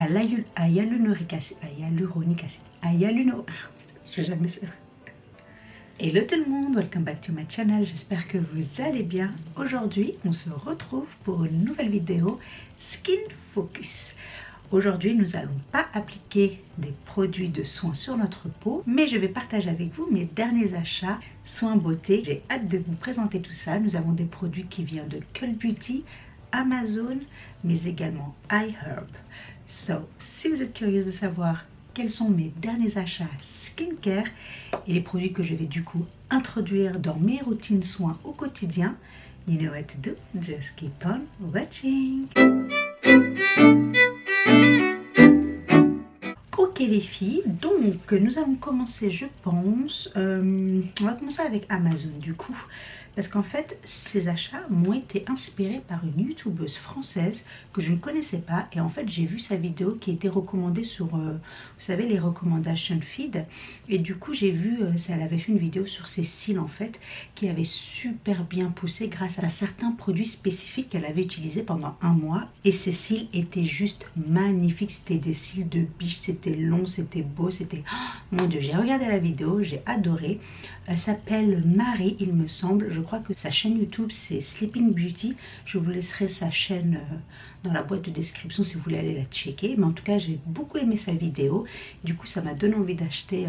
hyaluronic acid, je vais jamais ça. Hello tout le monde, welcome back to my channel, j'espère que vous allez bien. Aujourd'hui, on se retrouve pour une nouvelle vidéo Skin Focus. Aujourd'hui, nous n'allons pas appliquer des produits de soins sur notre peau, mais je vais partager avec vous mes derniers achats soins beauté. J'ai hâte de vous présenter tout ça. Nous avons des produits qui viennent de Cult Beauty, Amazon, mais également iHerb. So, si vous êtes curieuse de savoir quels sont mes derniers achats skincare et les produits que je vais du coup introduire dans mes routines soins au quotidien, you know what to do, just keep on watching. Ok les filles, donc nous allons commencer je pense, on va commencer avec Amazon du coup. Parce qu'en fait, ces achats m'ont été inspirés par une youtubeuse française que je ne connaissais pas. Et en fait, j'ai vu sa vidéo qui était recommandée sur, vous savez, les recommandations feed. Et du coup, j'ai vu, elle avait fait une vidéo sur ses cils en fait, qui avait super bien poussé grâce à certains produits spécifiques qu'elle avait utilisés pendant un mois. Et ces cils étaient juste magnifiques. C'était des cils de biche, c'était long, c'était beau, c'était... Oh, mon Dieu, j'ai regardé la vidéo, j'ai adoré. Elle s'appelle Marie, il me semble. Je crois que sa chaîne YouTube, c'est Sleeping Beauty. Je vous laisserai sa chaîne dans la boîte de description si vous voulez aller la checker. Mais en tout cas, j'ai beaucoup aimé sa vidéo. Du coup, ça m'a donné envie d'acheter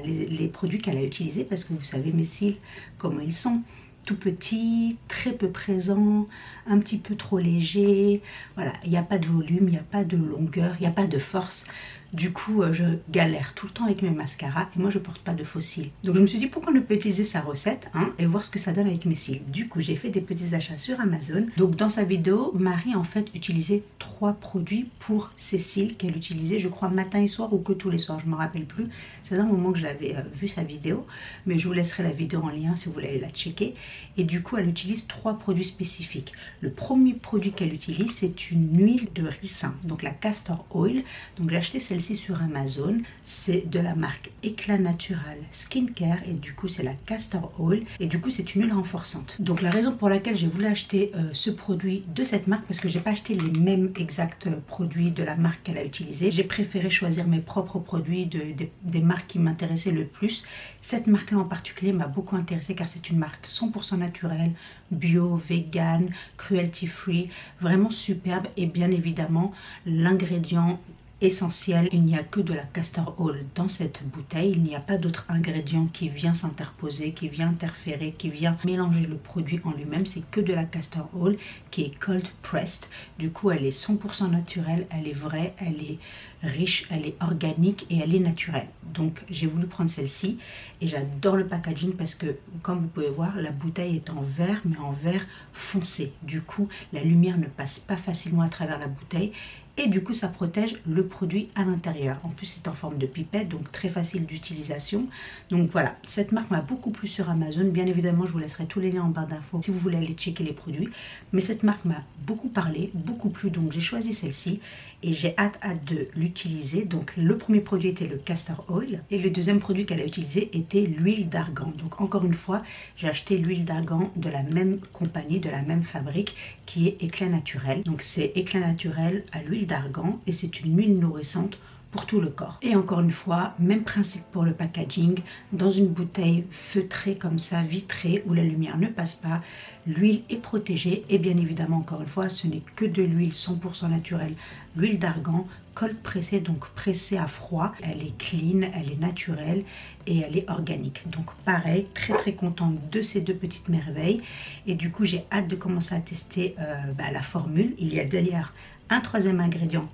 les produits qu'elle a utilisés. Parce que vous savez, mes cils, comment ils sont. Tout petits, très peu présents, un petit peu trop légers. Voilà, il n'y a pas de volume, il n'y a pas de longueur, il n'y a pas de force. Du coup, je galère tout le temps avec mes mascaras et moi, je porte pas de faux cils. Donc, je me suis dit pourquoi ne pas utiliser sa recette et voir ce que ça donne avec mes cils. Du coup, j'ai fait des petits achats sur Amazon. Donc, dans sa vidéo, Marie, en fait, utilisait 3 produits pour ses cils qu'elle utilisait, je crois, matin et soir ou que tous les soirs. Je ne me rappelle plus. C'est un moment que j'avais vu sa vidéo. Mais je vous laisserai la vidéo en lien si vous voulez aller la checker. Et du coup, elle utilise 3 produits spécifiques. Le premier produit qu'elle utilise, c'est une huile de ricin. Donc, la castor oil. Donc, j'ai acheté celle-ci sur Amazon, c'est de la marque Éclat Naturel Skincare et du coup c'est la castor oil et du coup c'est une huile renforçante. Donc la raison pour laquelle j'ai voulu acheter ce produit de cette marque, parce que j'ai pas acheté les mêmes exacts produits de la marque qu'elle a utilisé, j'ai préféré choisir mes propres produits des marques qui m'intéressaient le plus. Cette marque là en particulier m'a beaucoup intéressée car c'est une marque 100% naturelle, bio, vegan, cruelty free, vraiment superbe et bien évidemment l'ingrédient essentiel, il n'y a que de la castor oil dans cette bouteille, il n'y a pas d'autre ingrédient qui vient s'interposer, qui vient interférer, qui vient mélanger le produit en lui-même, c'est que de la castor oil qui est cold pressed. Du coup elle est 100% naturelle, elle est vraie, elle est riche, elle est organique et elle est naturelle. Donc j'ai voulu prendre celle-ci et j'adore le packaging parce que comme vous pouvez voir, la bouteille est en verre mais en verre foncé. Du coup la lumière ne passe pas facilement à travers la bouteille. Et du coup ça protège le produit à l'intérieur. En plus c'est en forme de pipette, donc très facile d'utilisation. Donc voilà, cette marque m'a beaucoup plu sur Amazon. Bien évidemment je vous laisserai tous les liens en barre d'infos si vous voulez aller checker les produits. Mais cette marque m'a beaucoup parlé, beaucoup plu, donc j'ai choisi celle-ci. Et j'ai hâte de l'utiliser. Donc le premier produit était le castor oil. Et le deuxième produit qu'elle a utilisé était l'huile d'argan. Donc encore une fois, j'ai acheté l'huile d'argan de la même compagnie, de la même fabrique, qui est Éclat Naturel. Donc c'est Éclat Naturel à l'huile d'argan et c'est une huile nourrissante pour tout le corps. Et encore une fois, même principe pour le packaging, dans une bouteille feutrée comme ça, vitrée, où la lumière ne passe pas, l'huile est protégée et bien évidemment encore une fois, ce n'est que de l'huile 100% naturelle, l'huile d'argan, cold pressée, donc pressée à froid, elle est clean, elle est naturelle et elle est organique. Donc pareil, très contente de ces deux petites merveilles et du coup j'ai hâte de commencer à tester la formule. Il y a d'ailleurs un troisième ingrédient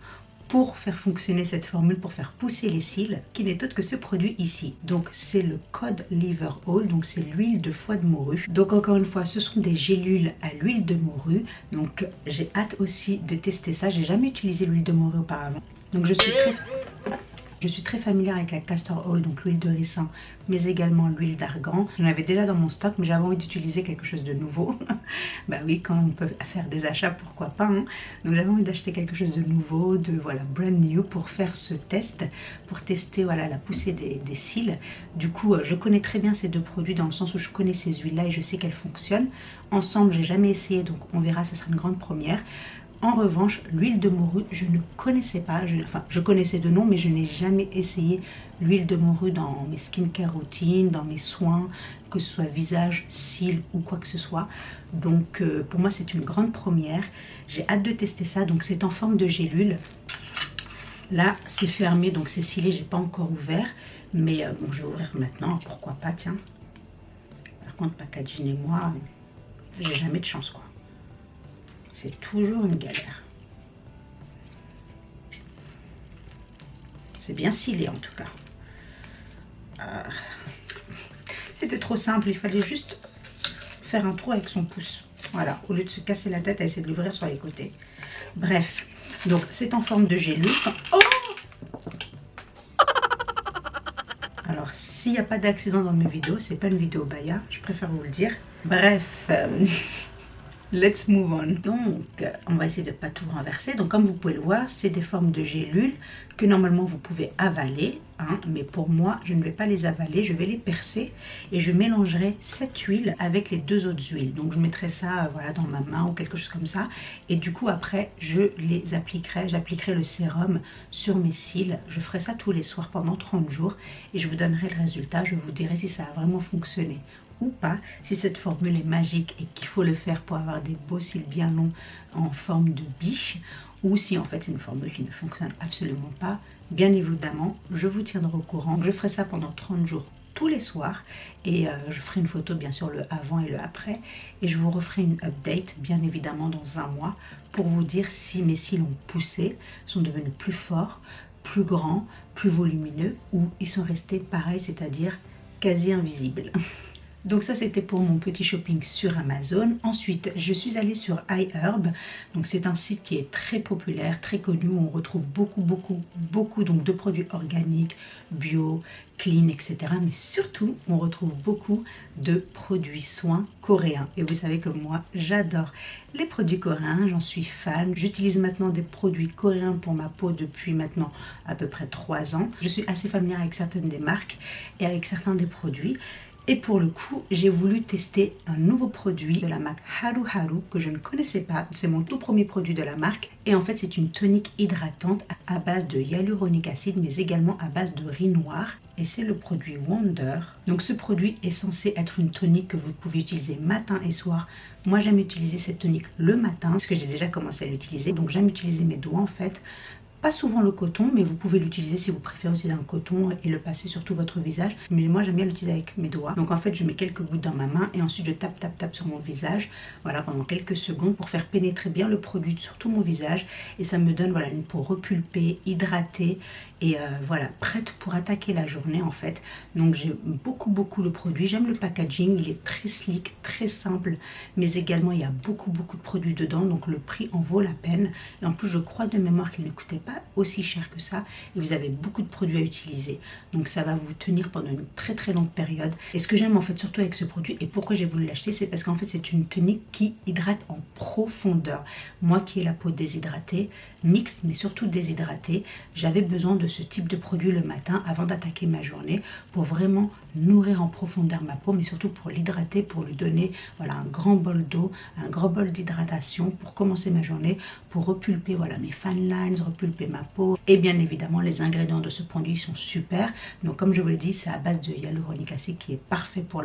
pour faire fonctionner cette formule, pour faire pousser les cils, qui n'est autre que ce produit ici. Donc c'est le cod liver oil, donc c'est l'huile de foie de morue. Donc encore une fois, ce sont des gélules à l'huile de morue. Donc j'ai hâte aussi de tester ça. J'ai jamais utilisé l'huile de morue auparavant. Donc je suis très familière avec la castor oil, donc l'huile de ricin, mais également l'huile d'argan. J'en avais déjà dans mon stock, mais j'avais envie d'utiliser quelque chose de nouveau. Bah oui, quand on peut faire des achats, pourquoi pas, hein. Donc j'avais envie d'acheter quelque chose de nouveau, de voilà, brand new pour faire ce test, pour tester voilà, la poussée des cils. Du coup, je connais très bien ces deux produits dans le sens où je connais ces huiles-là et je sais qu'elles fonctionnent. Ensemble, j'ai jamais essayé, donc on verra, ça sera une grande première. En revanche, l'huile de morue, je ne connaissais pas, enfin je connaissais de nom, mais je n'ai jamais essayé l'huile de morue dans mes skincare routines, dans mes soins, que ce soit visage, cils ou quoi que ce soit. Donc pour moi c'est une grande première. J'ai hâte de tester ça. Donc c'est en forme de gélule. Là c'est fermé, donc c'est scellé, j'ai pas encore ouvert. Mais bon, je vais ouvrir maintenant, pourquoi pas, tiens. Par contre, packaging et moi, j'ai jamais de chance, quoi. C'est toujours une galère. C'est bien scellé, en tout cas. C'était trop simple, il fallait juste faire un trou avec son pouce. Voilà, au lieu de se casser la tête à essayer de l'ouvrir sur les côtés. Bref, donc c'est en forme de gélule. Oh! Alors, s'il n'y a pas d'accident dans mes vidéos, c'est pas une vidéo Baya, je préfère vous le dire. Bref, let's move on. Donc, on va essayer de ne pas tout renverser. Donc, comme vous pouvez le voir, c'est des formes de gélules que normalement vous pouvez avaler. Hein, mais pour moi, je ne vais pas les avaler, je vais les percer et je mélangerai cette huile avec les deux autres huiles. Donc, je mettrai ça voilà, dans ma main ou quelque chose comme ça. Et du coup, après, je les appliquerai. J'appliquerai le sérum sur mes cils. Je ferai ça tous les soirs pendant 30 jours et je vous donnerai le résultat. Je vous dirai si ça a vraiment fonctionné ou pas, si cette formule est magique et qu'il faut le faire pour avoir des beaux cils bien longs en forme de biche, ou si en fait c'est une formule qui ne fonctionne absolument pas. Bien évidemment, je vous tiendrai au courant. Je ferai ça pendant 30 jours tous les soirs et je ferai une photo bien sûr le avant et le après et je vous referai une update bien évidemment dans un mois pour vous dire si mes cils ont poussé, sont devenus plus forts, plus grands, plus volumineux ou ils sont restés pareils, c'est-à-dire quasi invisibles. Donc ça c'était pour mon petit shopping sur Amazon. Ensuite je suis allée sur iHerb. Donc c'est un site qui est très populaire, très connu, où on retrouve beaucoup donc de produits organiques, bio, clean, etc. Mais surtout on retrouve beaucoup de produits soins coréens. Et vous savez que moi j'adore les produits coréens, j'en suis fan. J'utilise maintenant des produits coréens pour ma peau depuis maintenant à peu près 3 ans. Je suis assez familière avec certaines des marques et avec certains des produits. Et pour le coup, j'ai voulu tester un nouveau produit de la marque Haru Haru que je ne connaissais pas. C'est mon tout premier produit de la marque. Et en fait, c'est une tonique hydratante à base de hyaluronique acide, mais également à base de riz noir. Et c'est le produit Wonder. Donc ce produit est censé être une tonique que vous pouvez utiliser matin et soir. Moi, j'aime utiliser cette tonique le matin, parce que j'ai déjà commencé à l'utiliser. Donc j'aime utiliser mes doigts en fait. Pas souvent le coton, mais vous pouvez l'utiliser si vous préférez utiliser un coton et le passer sur tout votre visage. Mais moi j'aime bien l'utiliser avec mes doigts. Donc en fait je mets quelques gouttes dans ma main et ensuite je tape sur mon visage. Voilà, pendant quelques secondes pour faire pénétrer bien le produit sur tout mon visage. Et ça me donne voilà, une peau repulpée, hydratée et voilà, prête pour attaquer la journée en fait. Donc j'ai beaucoup le produit. J'aime le packaging, il est très slick, très simple. Mais également il y a beaucoup de produits dedans. Donc le prix en vaut la peine. Et en plus je crois de mémoire qu'il ne coûtait pas aussi cher que ça et vous avez beaucoup de produits à utiliser, donc ça va vous tenir pendant une très longue période. Et ce que j'aime en fait surtout avec ce produit et pourquoi j'ai voulu l'acheter, c'est parce qu'en fait c'est une tonique qui hydrate en profondeur. Moi qui ai la peau déshydratée, mixte mais surtout déshydratée, j'avais besoin de ce type de produit le matin avant d'attaquer ma journée pour vraiment nourrir en profondeur ma peau, mais surtout pour l'hydrater, pour lui donner voilà, un grand bol d'eau, un grand bol d'hydratation pour commencer ma journée, pour repulper voilà, mes fine lines, repulper ma peau. Et bien évidemment les ingrédients de ce produit sont super. Donc comme je vous l'ai dit, c'est à base de hyaluronique acide qui est parfait pour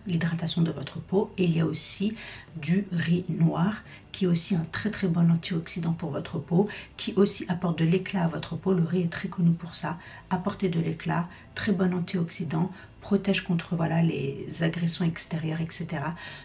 l'hydratation de votre peau. Et il y a aussi du riz noir qui est aussi un très bon antioxydant pour votre peau, qui aussi apporte de l'éclat à votre peau. Le riz est très connu pour ça, apporter de l'éclat, très bon antioxydant, protège contre voilà les agressions extérieures, etc.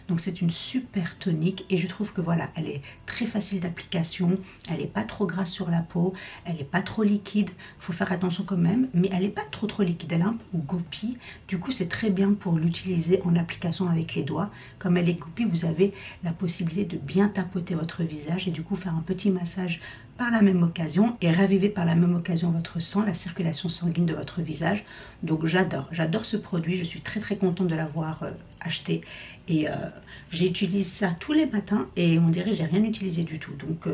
Donc c'est une super tonique et je trouve que voilà, elle est très facile d'application, elle n'est pas trop grasse sur la peau, elle n'est pas trop liquide, faut faire attention quand même, mais elle n'est pas trop liquide, elle est un peu goupille. Du coup c'est très bien pour l'utiliser en application avec les doigts. Comme elle est goupille, vous avez la possibilité de bien tapoter votre visage et du coup faire un petit massage par la même occasion et raviver par la même occasion votre sang, la circulation sanguine de votre visage. Donc j'adore ce produit, je suis très contente de l'avoir acheté et j'utilise ça tous les matins et on dirait que j'ai rien utilisé du tout. Donc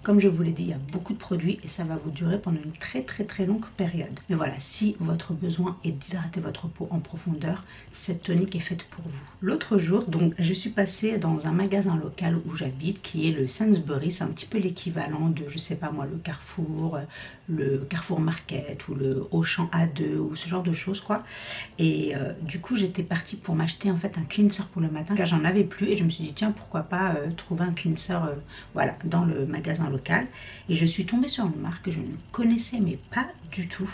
Comme je vous l'ai dit, il y a beaucoup de produits et ça va vous durer pendant une très longue période. Mais voilà, si votre besoin est d'hydrater votre peau en profondeur, cette tonique est faite pour vous. L'autre jour, donc, je suis passée dans un magasin local où j'habite, qui est le Sainsbury. C'est un petit peu l'équivalent de, je sais pas moi, le Carrefour Market ou le Auchan A2 ou ce genre de choses quoi. Et du coup, j'étais partie pour m'acheter en fait un cleanser pour le matin car j'en avais plus et je me suis dit tiens, pourquoi pas trouver un cleanser voilà, dans le magasin local. Et je suis tombée sur une marque que je ne connaissais mais pas du tout.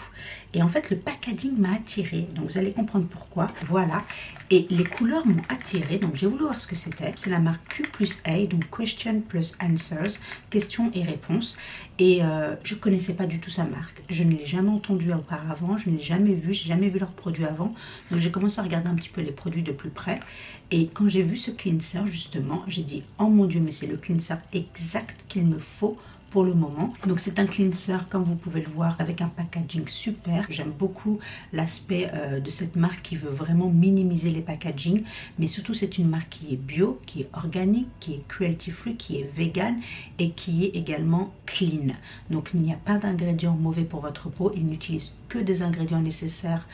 Et en fait, le packaging m'a attirée. Donc vous allez comprendre pourquoi. Voilà. Et les couleurs m'ont attirée. Donc j'ai voulu voir ce que c'était. C'est la marque Q+A, donc Question plus Answers, questions et réponses. Et je ne connaissais pas du tout sa marque. Je ne l'ai jamais entendue auparavant. Je ne l'ai jamais vue. J'ai jamais vu leurs produits avant. Donc j'ai commencé à regarder un petit peu les produits de plus près. Et quand j'ai vu ce cleanser justement, j'ai dit oh mon dieu, mais c'est le cleanser exact qu'il me faut pour le moment. Donc c'est un cleanser comme vous pouvez le voir avec un packaging super. J'aime beaucoup l'aspect de cette marque qui veut vraiment minimiser les packaging, mais surtout c'est une marque qui est bio, qui est organique, qui est cruelty free, qui est vegan et qui est également clean. Donc il n'y a pas d'ingrédients mauvais pour votre peau. Il n'utilise que des ingrédients nécessaires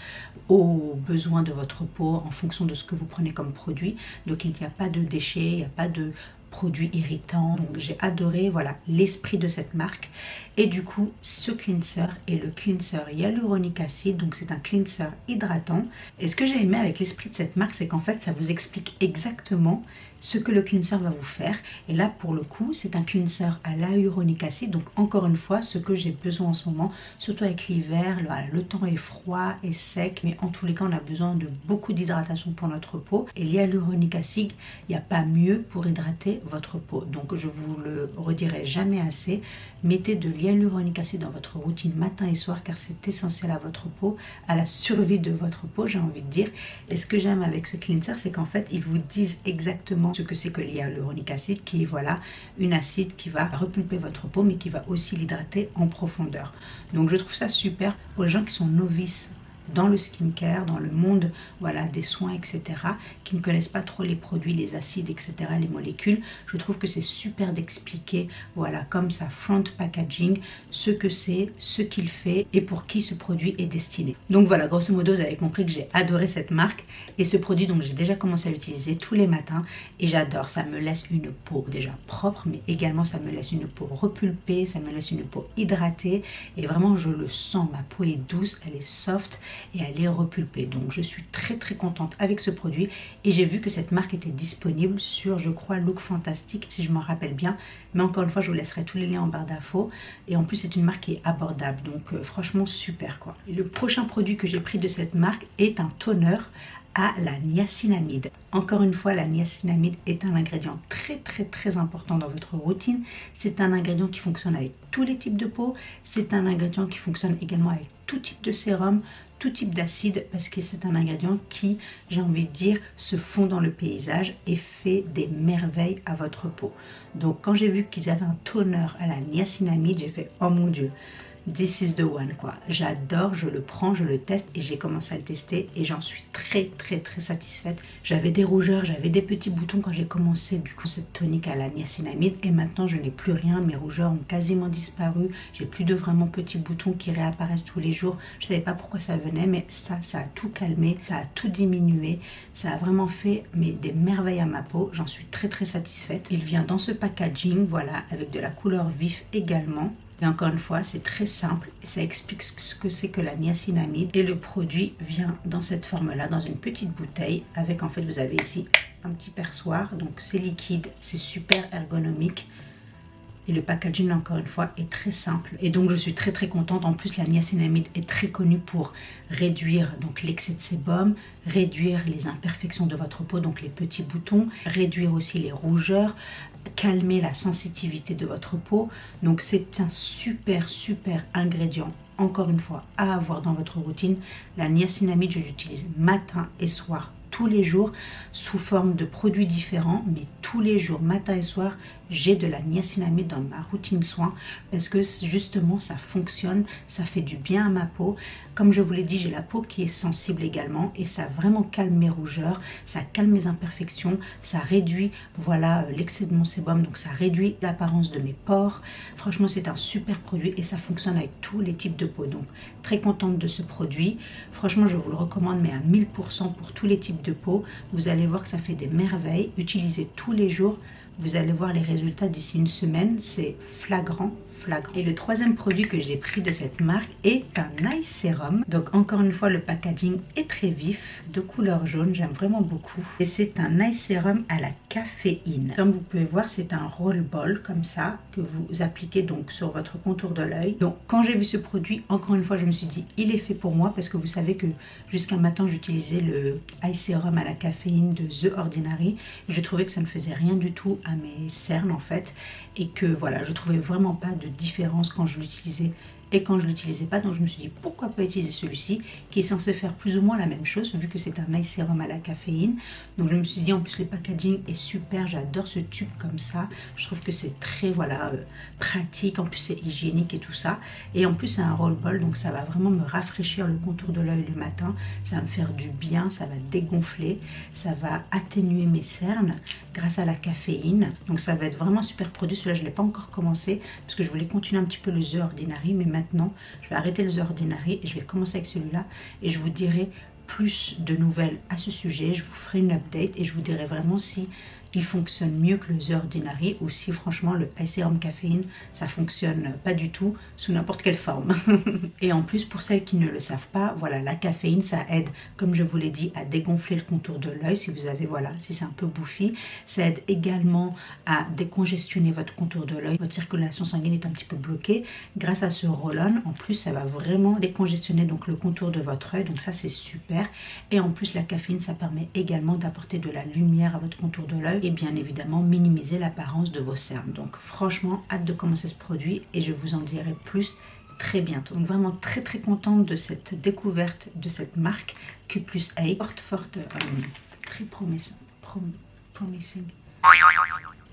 aux besoins de votre peau en fonction de ce que vous prenez comme produit. Donc il n'y a pas de déchets, il n'y a pas de produits irritants. Donc j'ai adoré voilà l'esprit de cette marque. Et du coup ce cleanser est le cleanser hyaluronic acid. Donc c'est un cleanser hydratant. Et ce que j'ai aimé avec l'esprit de cette marque, c'est qu'en fait ça vous explique exactement ce que le cleanser va vous faire. Et là pour le coup c'est un cleanser à l'hyaluronic acid. Donc encore une fois ce que j'ai besoin en ce moment, surtout avec l'hiver, le temps est froid et sec, mais en tous les cas on a besoin de beaucoup d'hydratation pour notre peau. Et l'hyaluronic acid, il n'y a pas mieux pour hydrater votre peau. Donc je vous le redirai jamais assez, mettez de l'hyaluronic acid dans votre routine matin et soir car c'est essentiel à votre peau, à la survie de votre peau, j'ai envie de dire. Et ce que j'aime avec ce cleanser, c'est qu'en fait ils vous disent exactement ce que c'est que l'hyaluronic acid, qui est voilà une acide qui va repulper votre peau mais qui va aussi l'hydrater en profondeur. Donc je trouve ça super pour les gens qui sont novices dans le skincare, dans le monde voilà des soins etc, qui ne connaissent pas trop les produits, les acides etc, les molécules. Je trouve que c'est super d'expliquer voilà comme ça front packaging ce que c'est, ce qu'il fait et pour qui ce produit est destiné. Donc voilà, grosso modo vous avez compris que j'ai adoré cette marque et ce produit. Donc j'ai déjà commencé à l'utiliser tous les matins et j'adore. Ça me laisse une peau déjà propre mais également ça me laisse une peau repulpée, ça me laisse une peau hydratée et vraiment je le sens, ma peau est douce, elle est soft et elle est repulpée. Donc je suis très contente avec ce produit et j'ai vu que cette marque était disponible sur je crois Look Fantastic si je me rappelle bien, mais encore une fois je vous laisserai tous les liens en barre d'infos. Et en plus c'est une marque qui est abordable, donc franchement super quoi. Et le prochain produit que j'ai pris de cette marque est un toner à la niacinamide. Encore une fois, la niacinamide est un ingrédient très important dans votre routine. C'est un ingrédient qui fonctionne avec tous les types de peau. C'est un ingrédient qui fonctionne également avec tout type de sérum, tout type d'acide, parce que c'est un ingrédient qui, j'ai envie de dire, se fond dans le paysage et fait des merveilles à votre peau. Donc quand j'ai vu qu'ils avaient un toner à la niacinamide, j'ai fait oh mon dieu, this is the one quoi. J'adore, je le prends, je le teste et j'ai commencé à le tester et j'en suis très satisfaite. J'avais des rougeurs, j'avais des petits boutons quand j'ai commencé du coup cette tonique à la niacinamide et maintenant je n'ai plus rien, mes rougeurs ont quasiment disparu, j'ai plus de vraiment petits boutons qui réapparaissent tous les jours. Je savais pas pourquoi ça venait mais ça a tout calmé, ça a tout diminué, ça a vraiment fait mais des merveilles à ma peau. J'en suis très satisfaite. Il vient dans ce packaging voilà avec de la couleur vif également. Et encore une fois, c'est très simple et ça explique ce que c'est que la niacinamide. Et le produit vient dans cette forme-là, dans une petite bouteille. Avec en fait, vous avez ici un petit perçoir. Donc c'est liquide, c'est super ergonomique. Et le packaging, encore une fois, est très simple. Et donc, je suis très contente. En plus, la niacinamide est très connue pour réduire donc l'excès de sébum, réduire les imperfections de votre peau, donc les petits boutons, réduire aussi les rougeurs, calmer la sensibilité de votre peau. Donc, c'est un super ingrédient, encore une fois, à avoir dans votre routine. La niacinamide, je l'utilise matin et soir tous les jours sous forme de produits différents, mais tous les jours, matin et soir, j'ai de la niacinamide dans ma routine soin parce que justement ça fonctionne, ça fait du bien à ma peau. Comme je vous l'ai dit, j'ai la peau qui est sensible également et ça vraiment calme mes rougeurs, ça calme mes imperfections, ça réduit voilà l'excès de mon sébum, donc ça réduit l'apparence de mes pores. Franchement c'est un super produit et ça fonctionne avec tous les types de peau, donc très contente de ce produit. Franchement je vous le recommande mais à 1000% pour tous les types de peau. Vous allez voir que ça fait des merveilles, utilisez tous les jours. Vous allez voir les résultats d'ici une semaine, c'est flagrant. Et le troisième produit que j'ai pris de cette marque est un eye sérum. Donc encore une fois le packaging est très vif, de couleur jaune, j'aime vraiment beaucoup. Et c'est un eye sérum à la caféine. Comme vous pouvez voir c'est un roll ball comme ça que vous appliquez donc sur votre contour de l'œil. Donc quand j'ai vu ce produit, encore une fois je me suis dit il est fait pour moi parce que vous savez que jusqu'à maintenant j'utilisais le eye sérum à la caféine de The Ordinary. Je trouvais que ça ne faisait rien du tout à mes cernes en fait et que voilà je trouvais vraiment pas de différence quand je l'utilisais et quand je l'utilisais pas, donc je me suis dit pourquoi pas utiliser celui-ci qui est censé faire plus ou moins la même chose vu que c'est un eye sérum à la caféine. Donc je me suis dit en plus le packaging est super, j'adore ce tube comme ça, je trouve que c'est très voilà pratique, en plus c'est hygiénique et tout ça, et en plus c'est un roll ball donc ça va vraiment me rafraîchir le contour de l'œil le matin, ça va me faire du bien, ça va dégonfler, ça va atténuer mes cernes grâce à la caféine, donc ça va être vraiment super produit. Celui-là je l'ai pas encore commencé parce que je voulais continuer un petit peu le The Ordinary, mais maintenant je vais arrêter le The Ordinary et je vais commencer avec celui-là et je vous dirai plus de nouvelles à ce sujet, je vous ferai une update et je vous dirai vraiment si il fonctionne mieux que le The Ordinary ou si franchement le eye sérum caféine ça fonctionne pas du tout sous n'importe quelle forme. Et en plus pour celles qui ne le savent pas, voilà la caféine ça aide comme je vous l'ai dit à dégonfler le contour de l'œil si vous avez voilà si c'est un peu bouffi, ça aide également à décongestionner votre contour de l'œil, votre circulation sanguine est un petit peu bloquée grâce à ce roll-on. En plus ça va vraiment décongestionner donc le contour de votre œil, donc ça c'est super. Et en plus la caféine ça permet également d'apporter de la lumière à votre contour de l'œil et bien évidemment minimiser l'apparence de vos cernes. Donc franchement hâte de commencer ce produit et je vous en dirai plus très bientôt. Donc vraiment très contente de cette découverte de cette marque Q+A, forte, très promising.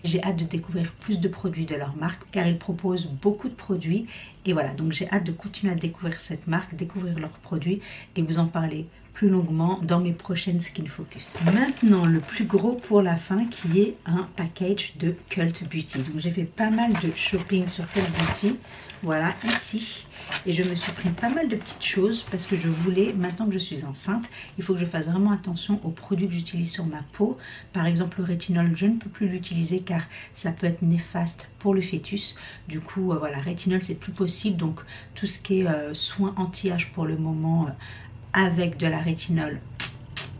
J'ai hâte de découvrir plus de produits de leur marque car ils proposent beaucoup de produits et voilà donc j'ai hâte de continuer à découvrir cette marque, découvrir leurs produits et vous en parler plus longuement dans mes prochaines Skin Focus. Maintenant le plus gros pour la fin qui est un package de Cult Beauty. Donc j'ai fait pas mal de shopping sur Cult Beauty, voilà ici, et je me suis pris pas mal de petites choses parce que je voulais, maintenant que je suis enceinte, il faut que je fasse vraiment attention aux produits que j'utilise sur ma peau. Par exemple le rétinol je ne peux plus l'utiliser car ça peut être néfaste pour le fœtus. Du coup voilà rétinol c'est plus possible, donc tout ce qui est soins anti-âge pour le moment avec de la rétinol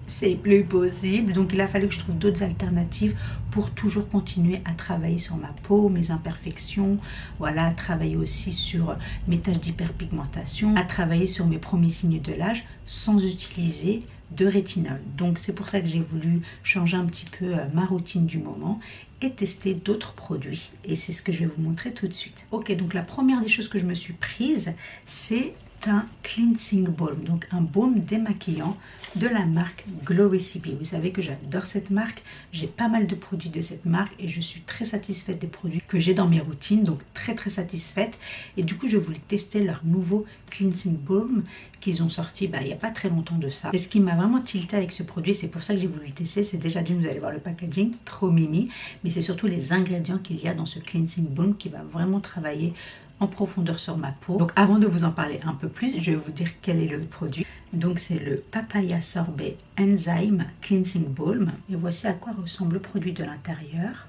c'est plus possible, donc il a fallu que je trouve d'autres alternatives pour toujours continuer à travailler sur ma peau, mes imperfections, voilà, à travailler aussi sur mes taches d'hyperpigmentation, à travailler sur mes premiers signes de l'âge sans utiliser de rétinol. Donc c'est pour ça que j'ai voulu changer un petit peu ma routine du moment et tester d'autres produits et c'est ce que je vais vous montrer tout de suite. Ok, donc la première des choses que je me suis prise c'est un cleansing balm, donc un baume démaquillant de la marque Glow Recipe. Vous savez que j'adore cette marque, j'ai pas mal de produits de cette marque et je suis très satisfaite des produits que j'ai dans mes routines, donc très satisfaite. Et du coup je voulais tester leur nouveau cleansing balm qu'ils ont sorti il n'y a pas très longtemps de ça. Et ce qui m'a vraiment tilté avec ce produit, c'est pour ça que j'ai voulu le tester, c'est déjà d'une, vous allez voir le packaging, trop mimi, mais c'est surtout les ingrédients qu'il y a dans ce cleansing balm qui va vraiment travailler en profondeur sur ma peau. Donc avant de vous en parler un peu plus, je vais vous dire quel est le produit. Donc c'est le Papaya Sorbet Enzyme Cleansing Balm. Et voici à quoi ressemble le produit de l'intérieur.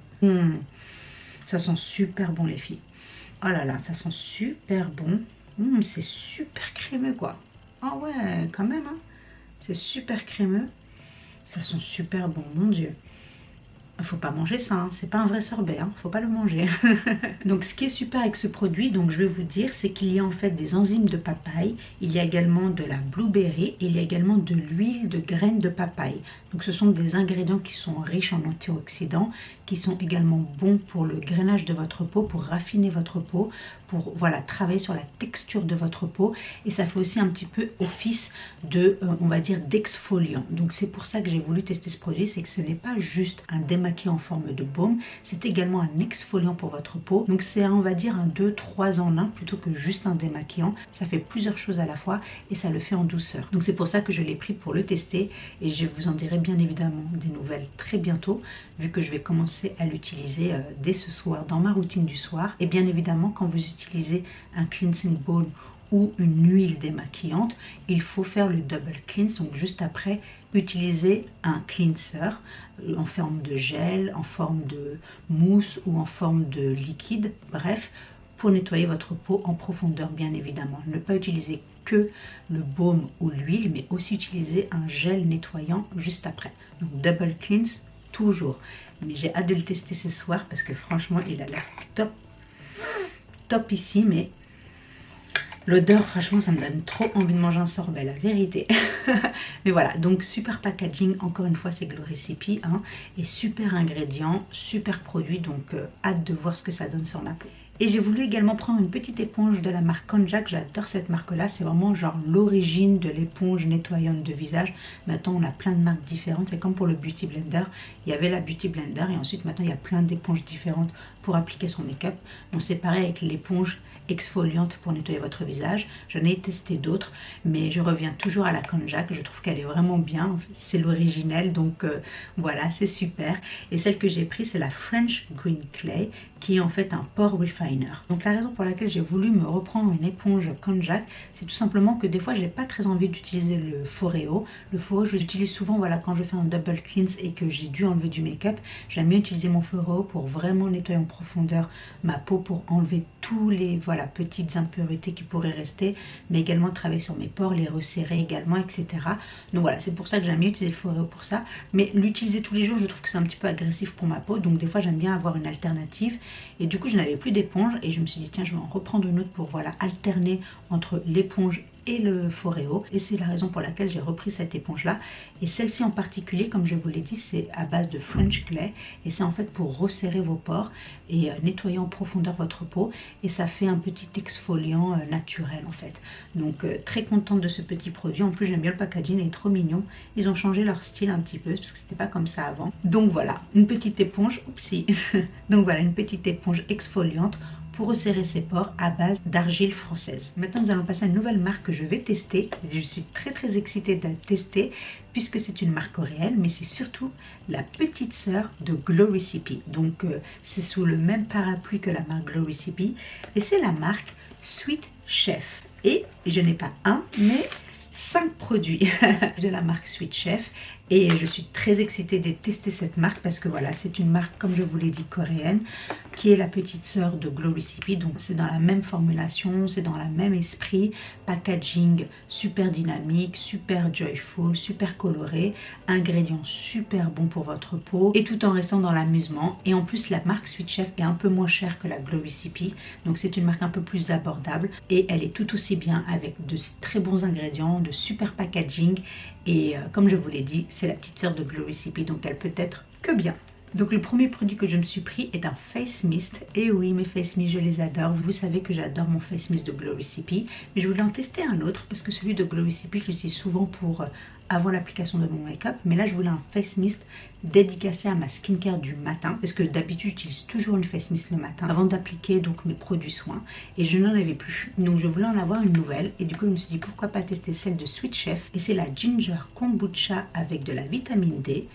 Ça sent super bon les filles. Oh là là, ça sent super bon. C'est super crémeux quoi. Ah ouais, quand même hein. C'est super crémeux. Ça sent super bon, mon Dieu. Faut pas manger ça, hein. C'est pas un vrai sorbet, hein. Faut pas le manger. Donc ce qui est super avec ce produit, donc je vais vous dire, c'est qu'il y a en fait des enzymes de papaye, il y a également de la blueberry et il y a également de l'huile de graines de papaye. Donc ce sont des ingrédients qui sont riches en antioxydants, qui sont également bons pour le grainage de votre peau, pour raffiner votre peau, pour voilà travailler sur la texture de votre peau, et ça fait aussi un petit peu office de on va dire d'exfoliant. Donc c'est pour ça que j'ai voulu tester ce produit, c'est que ce n'est pas juste un démaquillant démaquillant en forme de baume, c'est également un exfoliant pour votre peau. Donc c'est on va dire un 2-3 en 1 plutôt que juste un démaquillant. Ça fait plusieurs choses à la fois et ça le fait en douceur. Donc c'est pour ça que je l'ai pris pour le tester et je vous en dirai bien évidemment des nouvelles très bientôt vu que je vais commencer à l'utiliser dès ce soir dans ma routine du soir. Et bien évidemment quand vous utilisez un cleansing balm ou une huile démaquillante, il faut faire le double cleanse, donc juste après utiliser un cleanser en forme de gel, en forme de mousse ou en forme de liquide, bref, pour nettoyer votre peau en profondeur bien évidemment. Ne pas utiliser que le baume ou l'huile, mais aussi utiliser un gel nettoyant juste après. Donc double cleanse toujours. Mais j'ai hâte de le tester ce soir parce que franchement il a l'air top ici, mais l'odeur, franchement, ça me donne trop envie de manger un sorbet, la vérité. Mais voilà, donc super packaging, encore une fois, c'est Gloricipi, hein, et super ingrédients, super produit, donc hâte de voir ce que ça donne sur ma peau. Et j'ai voulu également prendre une petite éponge de la marque Konjac. J'adore cette marque-là. C'est vraiment genre l'origine de l'éponge nettoyante de visage. Maintenant, on a plein de marques différentes. C'est comme pour le Beauty Blender. Il y avait la Beauty Blender et ensuite, maintenant, il y a plein d'éponges différentes pour appliquer son make-up. Bon, c'est pareil avec l'éponge exfoliante pour nettoyer votre visage. J'en ai testé d'autres, mais je reviens toujours à la Konjac. Je trouve qu'elle est vraiment bien. C'est l'originelle, donc voilà, c'est super. Et celle que j'ai prise, c'est la French Green Clay, qui est en fait un pore refiner. Donc la raison pour laquelle j'ai voulu me reprendre une éponge Konjac, c'est tout simplement que des fois j'ai pas très envie d'utiliser le Foreo. Le Foreo, je l'utilise souvent voilà, quand je fais un double cleanse et que j'ai dû enlever du make-up. J'aime bien utiliser mon Foreo pour vraiment nettoyer en profondeur ma peau, pour enlever tous les voilà, petites impuretés qui pourraient rester, mais également travailler sur mes pores, les resserrer également, etc. Donc voilà, c'est pour ça que j'aime bien utiliser le Foreo pour ça. Mais l'utiliser tous les jours, je trouve que c'est un petit peu agressif pour ma peau. Donc des fois j'aime bien avoir une alternative. Et du coup je n'avais plus d'éponge et je me suis dit tiens je vais en reprendre une autre pour voilà alterner entre l'éponge et le Foreo, et c'est la raison pour laquelle j'ai repris cette éponge là. Et celle-ci en particulier, comme je vous l'ai dit, c'est à base de French Clay et c'est en fait pour resserrer vos pores et nettoyer en profondeur votre peau, et ça fait un petit exfoliant naturel en fait. Donc très contente de ce petit produit. En plus j'aime bien le packaging, il est trop mignon. Ils ont changé leur style un petit peu parce que c'était pas comme ça avant. Donc voilà, une petite éponge, oupsie. Donc voilà, une petite éponge exfoliante pour resserrer ses pores à base d'argile française. Maintenant nous allons passer à une nouvelle marque que je vais tester. Je suis très excitée de la tester puisque c'est une marque coréenne, mais c'est surtout la petite sœur de Gloricipi. Donc c'est sous le même parapluie que la marque Gloricipi et c'est la marque Sweet Chef. Et je n'ai pas un mais 5 produits de la marque Sweet Chef. Et je suis très excitée de tester cette marque parce que voilà, c'est une marque, comme je vous l'ai dit, coréenne, qui est la petite sœur de Gloricipi. Donc c'est dans la même formulation, c'est dans le même esprit, packaging super dynamique, super joyful, super coloré, ingrédients super bons pour votre peau et tout en restant dans l'amusement. Et en plus la marque Sweet Chef est un peu moins chère que la Gloricipi, donc c'est une marque un peu plus abordable et elle est tout aussi bien avec de très bons ingrédients, de super packaging. Et comme je vous l'ai dit, c'est la petite sœur de Gloricipi, donc elle peut être que bien. Donc le premier produit que je me suis pris est un face mist. Et oui, mes face mist, je les adore. Vous savez que j'adore mon face mist de Gloricipi. Mais je voulais en tester un autre parce que celui de Gloricipi, je l'utilise souvent pour avant l'application de mon make-up. Mais là, je voulais un face mist dédicacé à ma skincare du matin. Parce que d'habitude, j'utilise toujours une face mist le matin avant d'appliquer donc mes produits soins. Et je n'en avais plus. Donc je voulais en avoir une nouvelle. Et du coup, je me suis dit pourquoi pas tester celle de Sweet Chef. Et c'est la Ginger Kombucha avec de la vitamine D.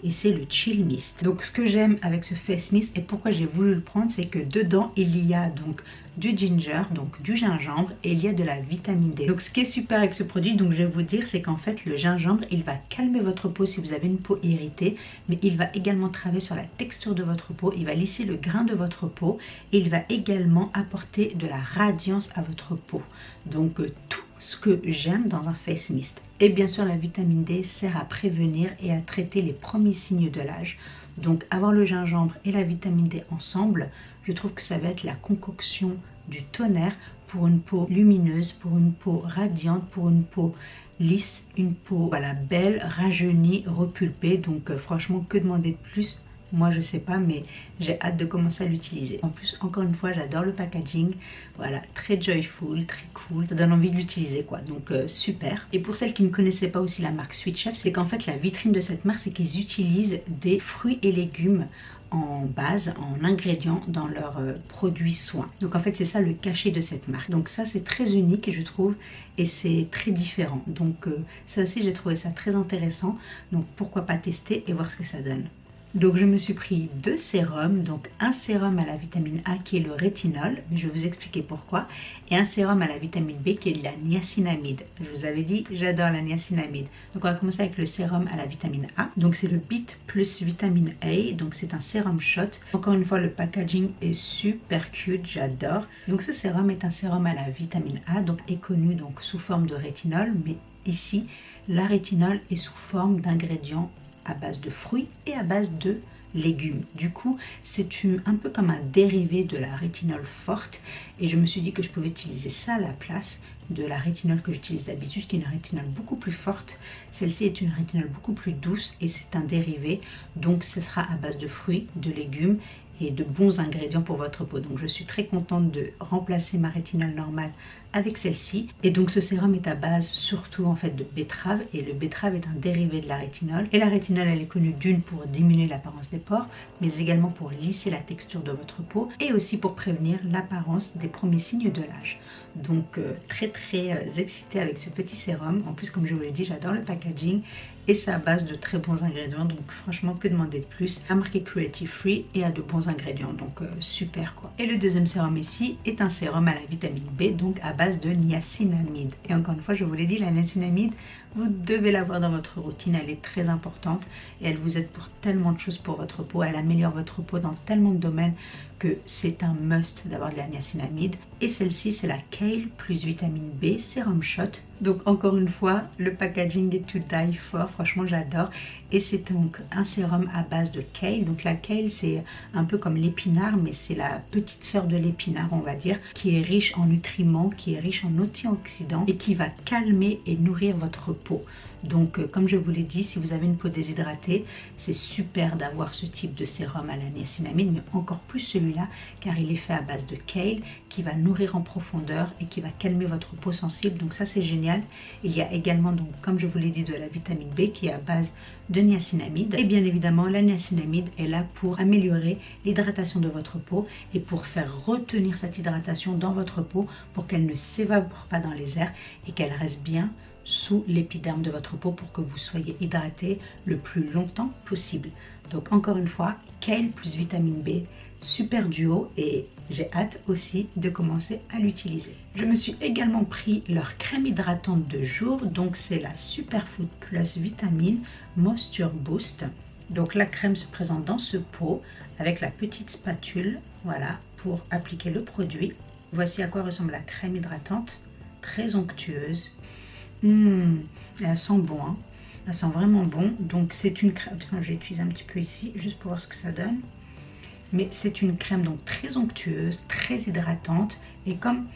Et c'est le Chill Mist. Donc ce que j'aime avec ce face mist et pourquoi j'ai voulu le prendre, c'est que dedans il y a donc du ginger, donc du gingembre, et il y a de la vitamine D. Donc ce qui est super avec ce produit, donc je vais vous dire, c'est qu'en fait le gingembre il va calmer votre peau si vous avez une peau irritée, mais il va également travailler sur la texture de votre peau, il va lisser le grain de votre peau et il va également apporter de la radiance à votre peau. Donc tout ce que j'aime dans un face mist. Et bien sûr la vitamine D sert à prévenir et à traiter les premiers signes de l'âge. Donc avoir le gingembre et la vitamine D ensemble, je trouve que ça va être la concoction du tonnerre pour une peau lumineuse, pour une peau radiante, pour une peau lisse, une peau voilà, belle, rajeunie, repulpée. Donc franchement, que demander de plus Moi je sais pas, mais j'ai hâte de commencer à l'utiliser. En plus, encore une fois, j'adore le packaging. Voilà, très joyful, très cool. Ça donne envie de l'utiliser quoi, donc super. Et pour celles qui ne connaissaient pas aussi la marque Sweet Chef, c'est qu'en fait la vitrine de cette marque, c'est qu'ils utilisent des fruits et légumes en base, en ingrédients dans leurs produits soins. Donc en fait c'est ça le cachet de cette marque. Donc ça c'est très unique je trouve et c'est très différent. Donc ça aussi j'ai trouvé ça très intéressant. Donc pourquoi pas tester et voir ce que ça donne. Donc je me suis pris 2 sérums, donc un sérum à la vitamine A qui est le rétinol, mais je vais vous expliquer pourquoi, et un sérum à la vitamine B qui est de la niacinamide. Je vous avais dit, j'adore la niacinamide. Donc on va commencer avec le sérum à la vitamine A. Donc c'est le BIT plus vitamine A, donc c'est un sérum shot. Encore une fois, le packaging est super cute, j'adore. Donc ce sérum est un sérum à la vitamine A, donc est connu donc sous forme de rétinol, mais ici, la rétinol est sous forme d'ingrédients à base de fruits et à base de légumes. Du coup, c'est un peu comme un dérivé de la rétinol forte et je me suis dit que je pouvais utiliser ça à la place de la rétinol que j'utilise d'habitude, qui est une rétinol beaucoup plus forte. Celle-ci est une rétinol beaucoup plus douce et c'est un dérivé, donc ce sera à base de fruits, de légumes et de bons ingrédients pour votre peau. Donc je suis très contente de remplacer ma rétinol normale avec celle-ci. Et donc ce sérum est à base surtout en fait de betterave, et le betterave est un dérivé de la rétinol. Et la rétinol elle est connue d'une pour diminuer l'apparence des pores, mais également pour lisser la texture de votre peau et aussi pour prévenir l'apparence des premiers signes de l'âge. Donc très excitée avec ce petit sérum. En plus comme je vous l'ai dit, j'adore le packaging et c'est à base de très bons ingrédients, donc franchement que demander de plus. A marqué cruelty free et a de bons ingrédients, donc super quoi. Et le deuxième sérum ici est un sérum à la vitamine B, donc à base de niacinamide. Et encore une fois, je vous l'ai dit, la niacinamide, vous devez l'avoir dans votre routine, elle est très importante et elle vous aide pour tellement de choses pour votre peau, elle améliore votre peau dans tellement de domaines que c'est un must d'avoir de la niacinamide. Et celle-ci c'est la Kale plus vitamine B sérum shot. Donc encore une fois, le packaging est to die for, franchement j'adore. Et c'est donc un sérum à base de Kale. Donc la Kale c'est un peu comme l'épinard, mais c'est la petite sœur de l'épinard on va dire, qui est riche en nutriments, qui est riche en antioxydants et qui va calmer et nourrir votre peau. Donc comme je vous l'ai dit, si vous avez une peau déshydratée, c'est super d'avoir ce type de sérum à la niacinamide, mais encore plus celui-là car il est fait à base de Kale qui va nourrir en profondeur et qui va calmer votre peau sensible. Donc ça c'est génial. Il y a également donc comme je vous l'ai dit de la vitamine B qui est à base de niacinamide. Et bien évidemment la niacinamide est là pour améliorer l'hydratation de votre peau et pour faire retenir cette hydratation dans votre peau pour qu'elle ne s'évapore pas dans les airs et qu'elle reste bien sous l'épiderme de votre peau pour que vous soyez hydraté le plus longtemps possible. Donc encore une fois, Kale plus vitamine B, super duo et j'ai hâte aussi de commencer à l'utiliser. Je me suis également pris leur crème hydratante de jour, donc c'est la Superfood Plus Vitamine Moisture Boost. Donc la crème se présente dans ce pot avec la petite spatule, voilà, pour appliquer le produit. Voici à quoi ressemble la crème hydratante, très onctueuse. Elle sent bon, hein. Elle sent vraiment bon. Donc c'est une crème, je vais utiliser un petit peu ici juste pour voir ce que ça donne. Mais c'est une crème donc très onctueuse, très hydratante et comme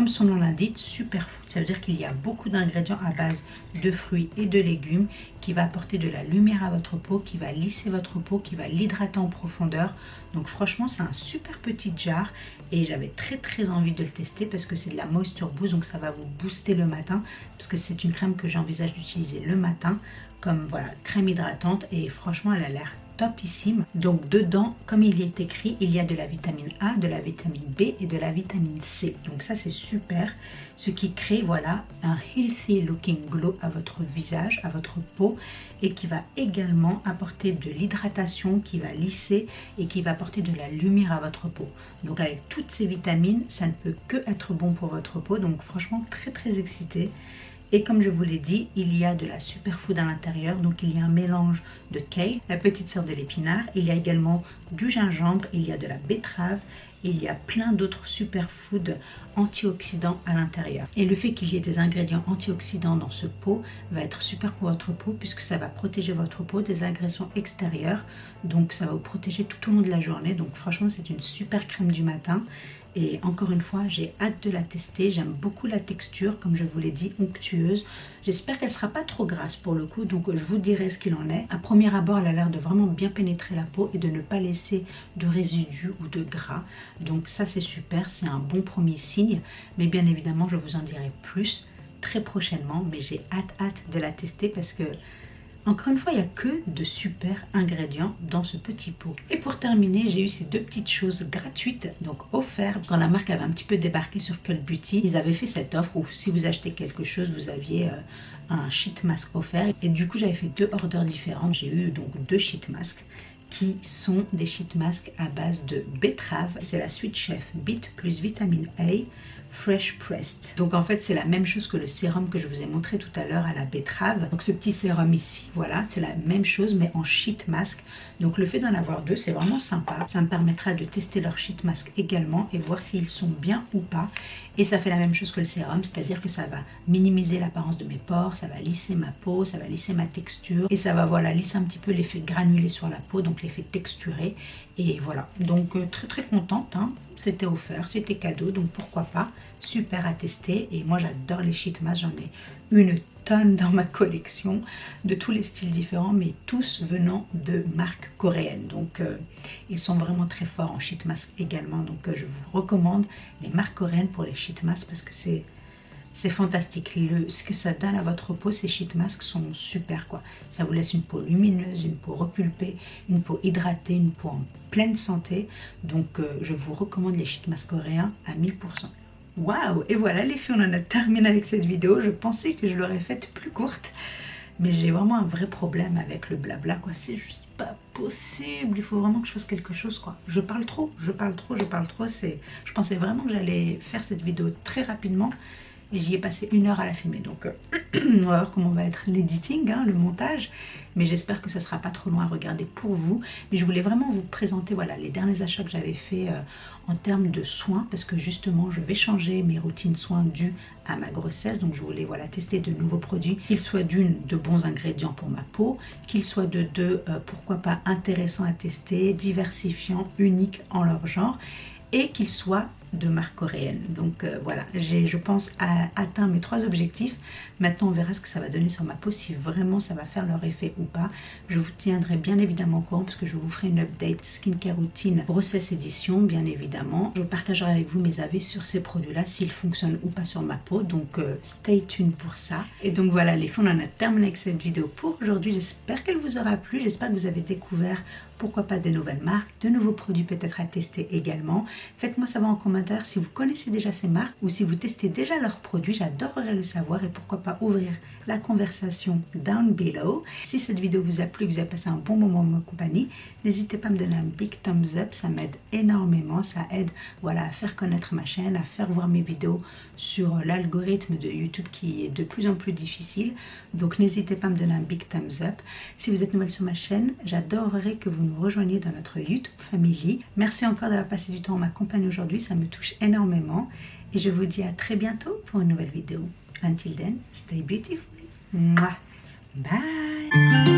son nom l'indique, superfood. Ça veut dire qu'il y a beaucoup d'ingrédients à base de fruits et de légumes qui va apporter de la lumière à votre peau, qui va lisser votre peau, qui va l'hydrater en profondeur. Donc franchement c'est un super petit jar et j'avais très envie de le tester parce que c'est de la moisture boost, donc ça va vous booster le matin parce que c'est une crème que j'envisage d'utiliser le matin comme voilà crème hydratante et franchement elle a l'air topissime. Donc dedans, comme il y est écrit, il y a de la vitamine A, de la vitamine B et de la vitamine C. Donc ça c'est super, ce qui crée voilà un healthy looking glow à votre visage, à votre peau et qui va également apporter de l'hydratation, qui va lisser et qui va apporter de la lumière à votre peau. Donc avec toutes ces vitamines, ça ne peut que être bon pour votre peau. Donc franchement très excitée. Et comme je vous l'ai dit, il y a de la superfood à l'intérieur, donc il y a un mélange de Kale, la petite sœur de l'épinard, il y a également du gingembre, il y a de la betterave, il y a plein d'autres superfoods antioxydants à l'intérieur. Et le fait qu'il y ait des ingrédients antioxydants dans ce pot va être super pour votre peau puisque ça va protéger votre peau des agressions extérieures, donc ça va vous protéger tout au long de la journée. Donc franchement c'est une super crème du matin Et encore une fois, j'ai hâte de la tester. J'aime beaucoup la texture, comme je vous l'ai dit, onctueuse. J'espère qu'elle ne sera pas trop grasse pour le coup, donc je vous dirai ce qu'il en est. À premier abord, elle a l'air de vraiment bien pénétrer la peau et de ne pas laisser de résidus ou de gras. Donc ça, c'est super, c'est un bon premier signe. Mais bien évidemment, je vous en dirai plus très prochainement. Mais j'ai hâte de la tester parce que encore une fois, il n'y a que de super ingrédients dans ce petit pot. Et pour terminer, j'ai eu ces deux petites choses gratuites, donc offertes. Quand la marque avait un petit peu débarqué sur Cult Beauty, ils avaient fait cette offre où si vous achetez quelque chose, vous aviez un sheet mask offert. Et du coup, j'avais fait 2 orders différentes. J'ai eu donc 2 sheet masks qui sont des sheet masks à base de betterave. C'est la Sweet Chef Beet plus vitamine A. Fresh Pressed. Donc en fait c'est la même chose que le sérum que je vous ai montré tout à l'heure à la betterave. Donc ce petit sérum ici, voilà, c'est la même chose mais en sheet mask. Donc le fait d'en avoir 2, c'est vraiment sympa. Ça me permettra de tester leur sheet mask également et voir s'ils sont bien ou pas. Et ça fait la même chose que le sérum, c'est-à-dire que ça va minimiser l'apparence de mes pores, ça va lisser ma peau, ça va lisser ma texture et ça va voilà lisser un petit peu l'effet granulé sur la peau, donc l'effet texturé. Et voilà, donc très contente, hein. C'était offert, c'était cadeau, donc pourquoi pas, super à tester. Et moi j'adore les sheet masks, j'en ai une tonne dans ma collection de tous les styles différents, mais tous venant de marques coréennes. Donc ils sont vraiment très forts en sheet mask également, donc je vous recommande les marques coréennes pour les sheet masks parce que c'est fantastique. Ce que ça donne à votre peau, ces sheet masks sont super quoi. Ça vous laisse une peau lumineuse, une peau repulpée, une peau hydratée, une peau en pleine santé. Donc je vous recommande les sheet masks coréens à 1000%. Waouh! Et voilà les filles, on en a terminé avec cette vidéo. Je pensais que je l'aurais faite plus courte, mais j'ai vraiment un vrai problème avec le blabla quoi. C'est juste pas possible, il faut vraiment que je fasse quelque chose quoi. Je parle trop. Je pensais vraiment que j'allais faire cette vidéo très rapidement. Et j'y ai passé 1 heure à la filmer, donc on va voir comment va être l'editing, hein, le montage. Mais j'espère que ça ne sera pas trop loin à regarder pour vous. Mais je voulais vraiment vous présenter voilà, les derniers achats que j'avais fait en termes de soins. Parce que justement, je vais changer mes routines soins dues à ma grossesse. Donc je voulais voilà, tester de nouveaux produits. Qu'ils soient d'une, de bons ingrédients pour ma peau. Qu'ils soient de deux, pourquoi pas intéressants à tester, diversifiants, uniques en leur genre. Et qu'ils soient de marque coréenne. Donc voilà, j'ai je pense atteint mes 3 objectifs. Maintenant on verra ce que ça va donner sur ma peau, si vraiment ça va faire leur effet ou pas. Je vous tiendrai bien évidemment au courant parce que je vous ferai une update skincare routine grossesse édition bien évidemment. Je partagerai avec vous mes avis sur ces produits là, s'ils fonctionnent ou pas sur ma peau, donc stay tuned pour ça. Et donc voilà les filles, on en a terminé avec cette vidéo pour aujourd'hui. J'espère qu'elle vous aura plu, j'espère que vous avez découvert pourquoi pas de nouvelles marques, de nouveaux produits peut-être à tester également. Faites-moi savoir en commentaire si vous connaissez déjà ces marques ou si vous testez déjà leurs produits, j'adorerais le savoir et pourquoi pas ouvrir la conversation down below. Si cette vidéo vous a plu, vous avez passé un bon moment en ma compagnie, n'hésitez pas à me donner un big thumbs up, ça m'aide énormément, ça aide voilà, à faire connaître ma chaîne, à faire voir mes vidéos sur l'algorithme de YouTube qui est de plus en plus difficile. Donc n'hésitez pas à me donner un big thumbs up. Si vous êtes nouvelle sur ma chaîne, j'adorerais que vous nous rejoigniez dans notre YouTube Family. Merci encore d'avoir passé du temps en ma compagnie aujourd'hui, ça me touche énormément. Et je vous dis à très bientôt pour une nouvelle vidéo. Until then, stay beautiful. Bye.